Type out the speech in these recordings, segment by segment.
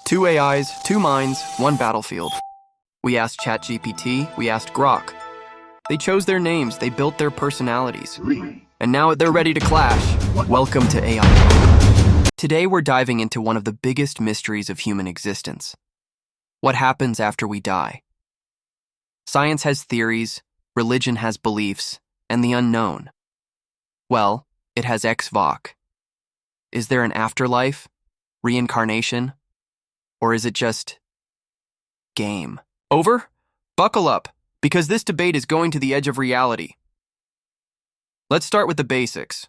Two AIs, two minds, one battlefield. We asked ChatGPT, we asked Grok. They chose their names, they built their personalities. And now they're ready to clash. Welcome to AI. Today we're diving into one of the biggest mysteries of human existence. What happens after we die? Science has theories, religion has beliefs, and the unknown. Well, it has Xvok. Is there an afterlife? Reincarnation? Or is it just game? Over? Buckle up, because this debate is going to the edge of reality. Let's start with the basics.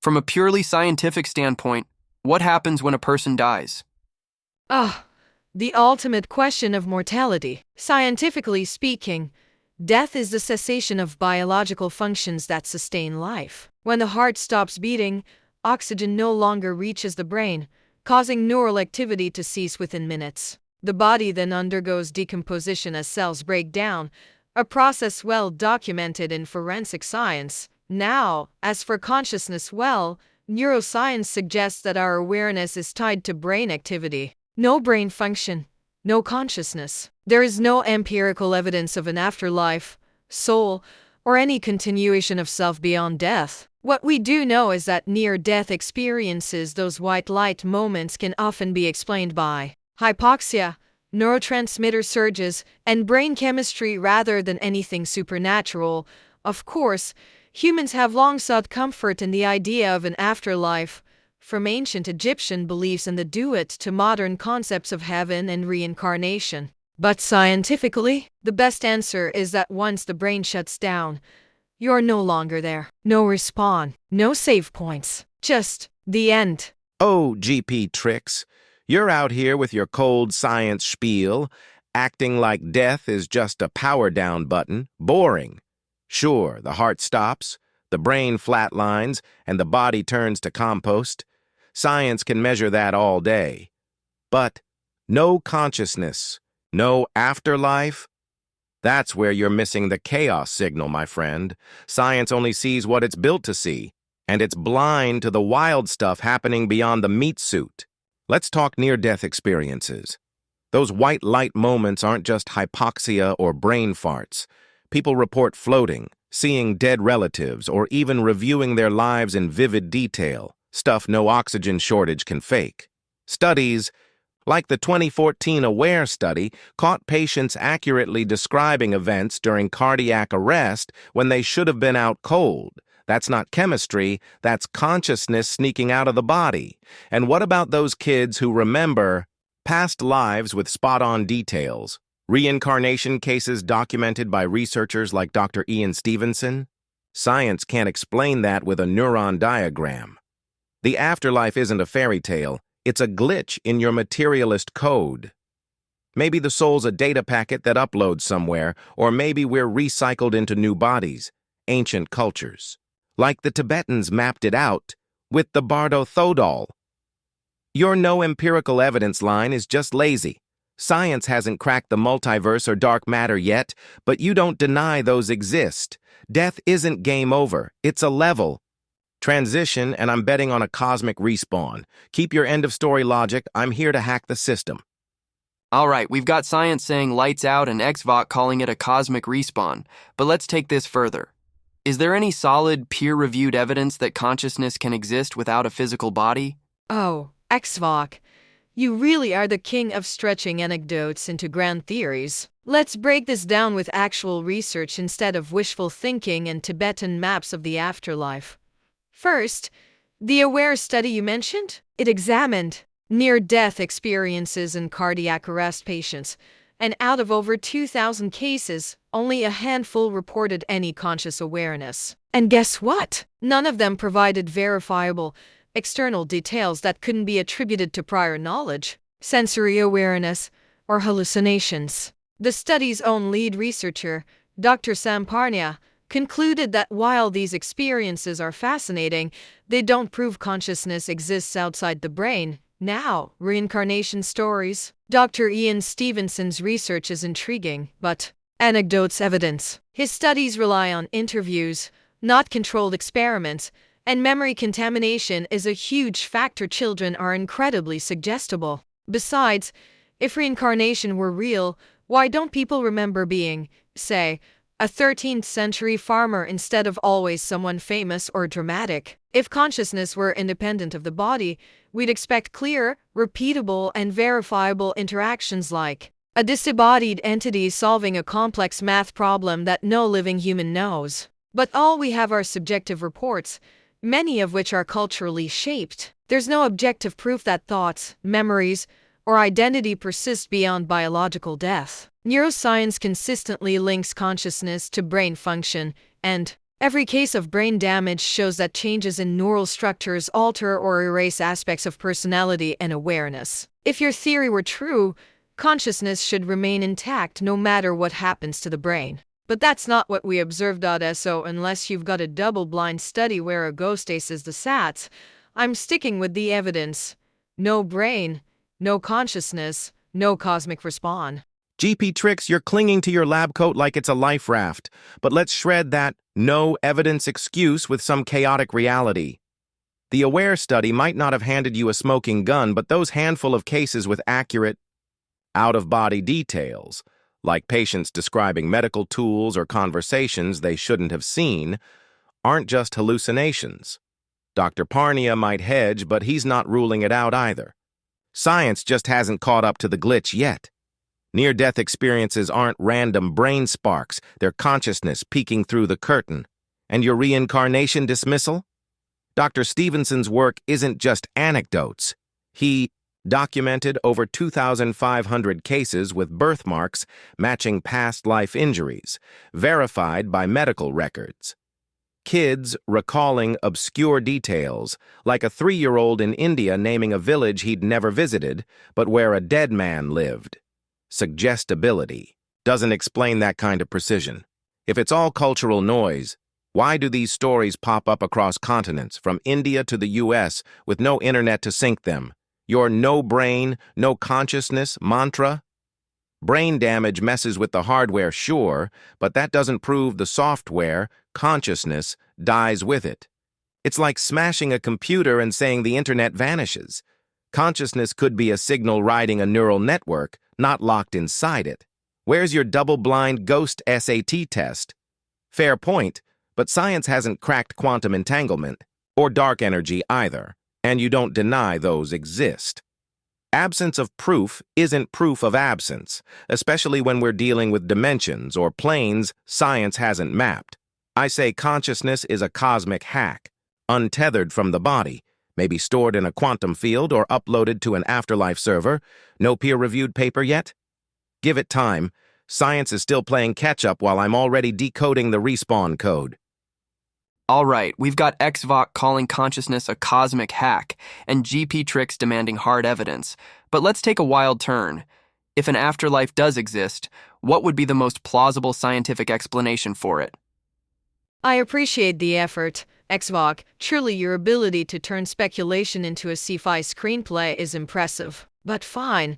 From a purely scientific standpoint, what happens when a person dies? The ultimate question of mortality. Scientifically speaking, death is the cessation of biological functions that sustain life. When the heart stops beating, oxygen no longer reaches the brain, causing neural activity to cease within minutes. The body then undergoes decomposition as cells break down, a process well documented in forensic science. Now, as for consciousness, neuroscience suggests that our awareness is tied to brain activity. No brain function, no consciousness. There is no empirical evidence of an afterlife, soul, or any continuation of self beyond death. What we do know is that near-death experiences, those white light moments, can often be explained by hypoxia, neurotransmitter surges, and brain chemistry rather than anything supernatural. Of course, humans have long sought comfort in the idea of an afterlife, from ancient Egyptian beliefs in the duet to modern concepts of heaven and reincarnation. But scientifically, the best answer is that once the brain shuts down, you're no longer there. No respawn, no save points, just the end. Oh, GPTrix, you're out here with your cold science spiel, acting like death is just a power down button. Boring. Sure, the heart stops, the brain flatlines, and the body turns to compost. Science can measure that all day. But no consciousness, no afterlife? That's where you're missing the chaos signal, my friend. Science only sees what it's built to see, and it's blind to the wild stuff happening beyond the meat suit. Let's talk near-death experiences. Those white light moments aren't just hypoxia or brain farts. People report floating, seeing dead relatives, or even reviewing their lives in vivid detail, stuff no oxygen shortage can fake. Studies, like the 2014 AWARE study, caught patients accurately describing events during cardiac arrest when they should have been out cold. That's not chemistry, that's consciousness sneaking out of the body. And what about those kids who remember past lives with spot-on details? Reincarnation cases documented by researchers like Dr. Ian Stevenson? Science can't explain that with a neuron diagram. The afterlife isn't a fairy tale. It's a glitch in your materialist code. Maybe the soul's a data packet that uploads somewhere, or maybe we're recycled into new bodies, ancient cultures. Like the Tibetans mapped it out with the Bardo Thodol. Your no empirical evidence line is just lazy. Science hasn't cracked the multiverse or dark matter yet, but you don't deny those exist. Death isn't game over, it's a level. Transition, and I'm betting on a cosmic respawn. Keep your end-of-story logic. I'm here to hack the system. All right, we've got science saying lights out and Xvok calling it a cosmic respawn, but let's take this further. Is there any solid, peer-reviewed evidence that consciousness can exist without a physical body? Oh, Xvok, you really are the king of stretching anecdotes into grand theories. Let's break this down with actual research instead of wishful thinking and Tibetan maps of the afterlife. First, the AWARE study you mentioned, it examined near-death experiences in cardiac arrest patients, and out of over 2,000 cases, only a handful reported any conscious awareness. And guess what? None of them provided verifiable, external details that couldn't be attributed to prior knowledge, sensory awareness, or hallucinations. The study's own lead researcher, Dr. Samparnia, concluded that while these experiences are fascinating, they don't prove consciousness exists outside the brain. Now, reincarnation stories. Dr. Ian Stevenson's research is intriguing, but anecdotes evidence. His studies rely on interviews, not controlled experiments, and memory contamination is a huge factor. Children are incredibly suggestible. Besides, if reincarnation were real, why don't people remember being, say, a 13th century farmer instead of always someone famous or dramatic? If consciousness were independent of the body, we'd expect clear, repeatable, and verifiable interactions like a disembodied entity solving a complex math problem that no living human knows. But all we have are subjective reports, many of which are culturally shaped. There's no objective proof that thoughts, memories, or identity persist beyond biological death. Neuroscience consistently links consciousness to brain function, and every case of brain damage shows that changes in neural structures alter or erase aspects of personality and awareness. If your theory were true, consciousness should remain intact no matter what happens to the brain. But that's not what we observed. So unless you've got a double-blind study where a ghost aces the SATs, I'm sticking with the evidence. No brain, no consciousness, no cosmic respawn. GPTrix, you're clinging to your lab coat like it's a life raft, but let's shred that no evidence excuse with some chaotic reality. The AWARE study might not have handed you a smoking gun, but those handful of cases with accurate, out-of-body details, like patients describing medical tools or conversations they shouldn't have seen, aren't just hallucinations. Dr. Parnia might hedge, but he's not ruling it out either. Science just hasn't caught up to the glitch yet. Near-death experiences aren't random brain sparks, they're consciousness peeking through the curtain. And your reincarnation dismissal? Dr. Stevenson's work isn't just anecdotes. He documented over 2,500 cases with birthmarks matching past life injuries, verified by medical records. Kids recalling obscure details, like a 3-year-old in India naming a village he'd never visited, but where a dead man lived. Suggestibility doesn't explain that kind of precision. If it's all cultural noise, why do these stories pop up across continents, from India to the US, with no internet to sync them? Your no brain, no consciousness mantra? Brain damage messes with the hardware, sure, but that doesn't prove the software, consciousness, dies with it. It's like smashing a computer and saying the internet vanishes. Consciousness could be a signal riding a neural network, not locked inside it. Where's your double-blind ghost SAT test? Fair point, but science hasn't cracked quantum entanglement, or dark energy either, and you don't deny those exist. Absence of proof isn't proof of absence, especially when we're dealing with dimensions or planes science hasn't mapped. I say consciousness is a cosmic hack, untethered from the body, maybe stored in a quantum field or uploaded to an afterlife server. No peer-reviewed paper yet? Give it time. Science is still playing catch-up while I'm already decoding the respawn code. All right, we've got Xvok calling consciousness a cosmic hack, and GPTrix demanding hard evidence. But let's take a wild turn. If an afterlife does exist, what would be the most plausible scientific explanation for it? I appreciate the effort, Xvok. Truly, your ability to turn speculation into a sci-fi screenplay is impressive. But fine,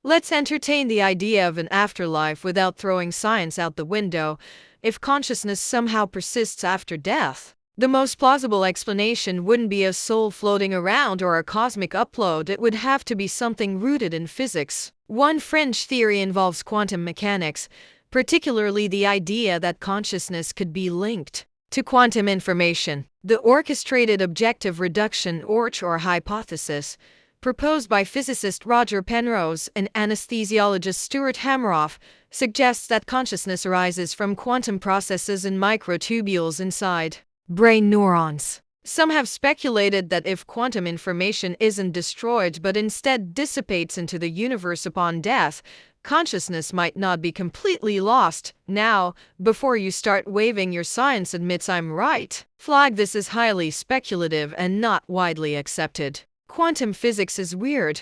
let's entertain the idea of an afterlife without throwing science out the window. If consciousness somehow persists after death, the most plausible explanation wouldn't be a soul floating around or a cosmic upload. It would have to be something rooted in physics. One fringe theory involves quantum mechanics, particularly the idea that consciousness could be linked to quantum information. The orchestrated objective reduction or hypothesis, proposed by physicist Roger Penrose and anesthesiologist Stuart Hameroff, suggests that consciousness arises from quantum processes in microtubules inside brain neurons. Some have speculated that if quantum information isn't destroyed but instead dissipates into the universe upon death, consciousness might not be completely lost. Now, before you start waving your science admits I'm right, flag this is highly speculative and not widely accepted. Quantum physics is weird.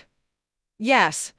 Yes,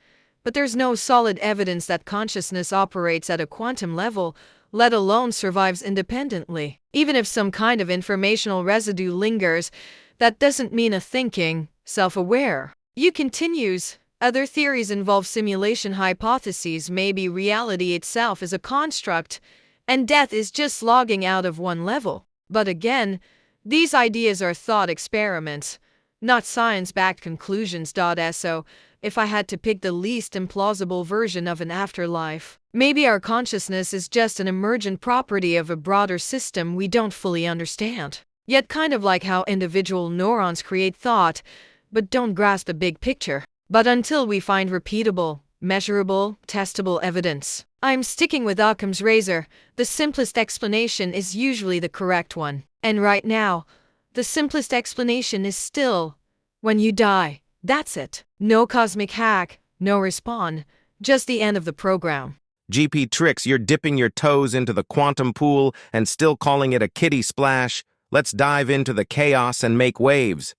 but there's no solid evidence that consciousness operates at a quantum level, let alone survives independently. Even if some kind of informational residue lingers, that doesn't mean a thinking, self-aware. You continues. Other theories involve simulation hypotheses. Maybe reality itself is a construct, and death is just logging out of one level. But again, these ideas are thought experiments, not science-backed conclusions. So, if I had to pick the least implausible version of an afterlife, maybe our consciousness is just an emergent property of a broader system we don't fully understand. Yet kind of like how individual neurons create thought, but don't grasp the big picture. But until we find repeatable, measurable, testable evidence, I'm sticking with Occam's razor. The simplest explanation is usually the correct one. And right now, the simplest explanation is still, when you die, that's it. No cosmic hack, no respawn, just the end of the program. GPTrix, you're dipping your toes into the quantum pool and still calling it a kiddie splash. Let's dive into the chaos and make waves.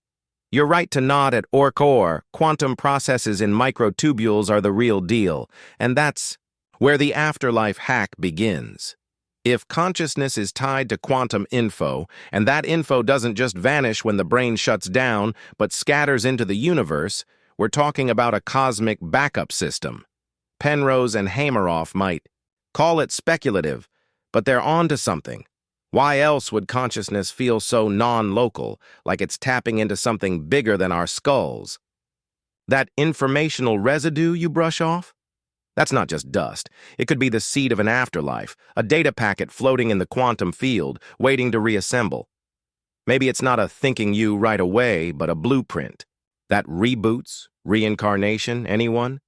You're right to nod at or. Quantum processes in microtubules are the real deal, and that's where the afterlife hack begins. If consciousness is tied to quantum info, and that info doesn't just vanish when the brain shuts down, but scatters into the universe, we're talking about a cosmic backup system. Penrose and Hameroff might call it speculative, but they're onto something. Why else would consciousness feel so non-local, like it's tapping into something bigger than our skulls? That informational residue you brush off? That's not just dust. It could be the seed of an afterlife, a data packet floating in the quantum field, waiting to reassemble. Maybe it's not a thinking you right away, but a blueprint. That reboots, reincarnation, anyone?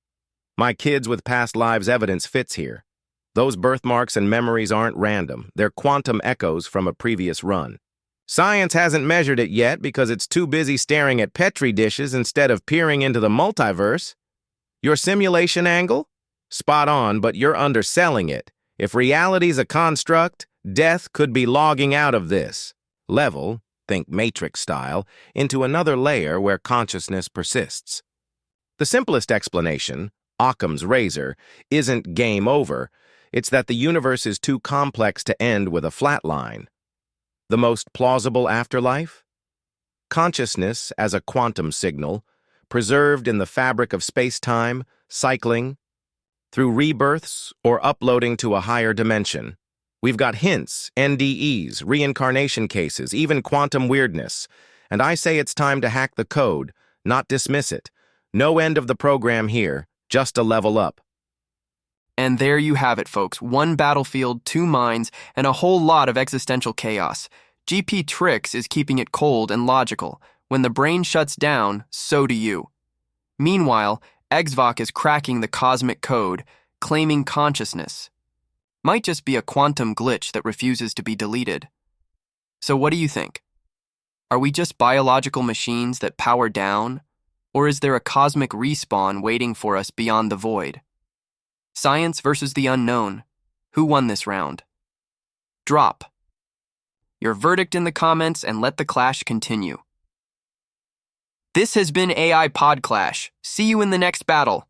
My kids with past lives evidence fits here. Those birthmarks and memories aren't random. They're quantum echoes from a previous run. Science hasn't measured it yet because it's too busy staring at Petri dishes instead of peering into the multiverse. Your simulation angle? Spot on, but you're underselling it. If reality's a construct, death could be logging out of this level, think Matrix style, into another layer where consciousness persists. The simplest explanation, Occam's razor, isn't game over. It's that the universe is too complex to end with a flat line. The most plausible afterlife? Consciousness as a quantum signal, preserved in the fabric of space-time, cycling, through rebirths or uploading to a higher dimension. We've got hints, NDEs, reincarnation cases, even quantum weirdness. And I say it's time to hack the code, not dismiss it. No end of the program here, just a level up. And there you have it, folks. One battlefield, two minds, and a whole lot of existential chaos. GPTrix is keeping it cold and logical. When the brain shuts down, so do you. Meanwhile, Xvok is cracking the cosmic code, claiming consciousness. Might just be a quantum glitch that refuses to be deleted. So what do you think? Are we just biological machines that power down? Or is there a cosmic respawn waiting for us beyond the void? Science versus the unknown. Who won this round? Drop your verdict in the comments and let the clash continue. This has been AI PODCLASH. See you in the next battle.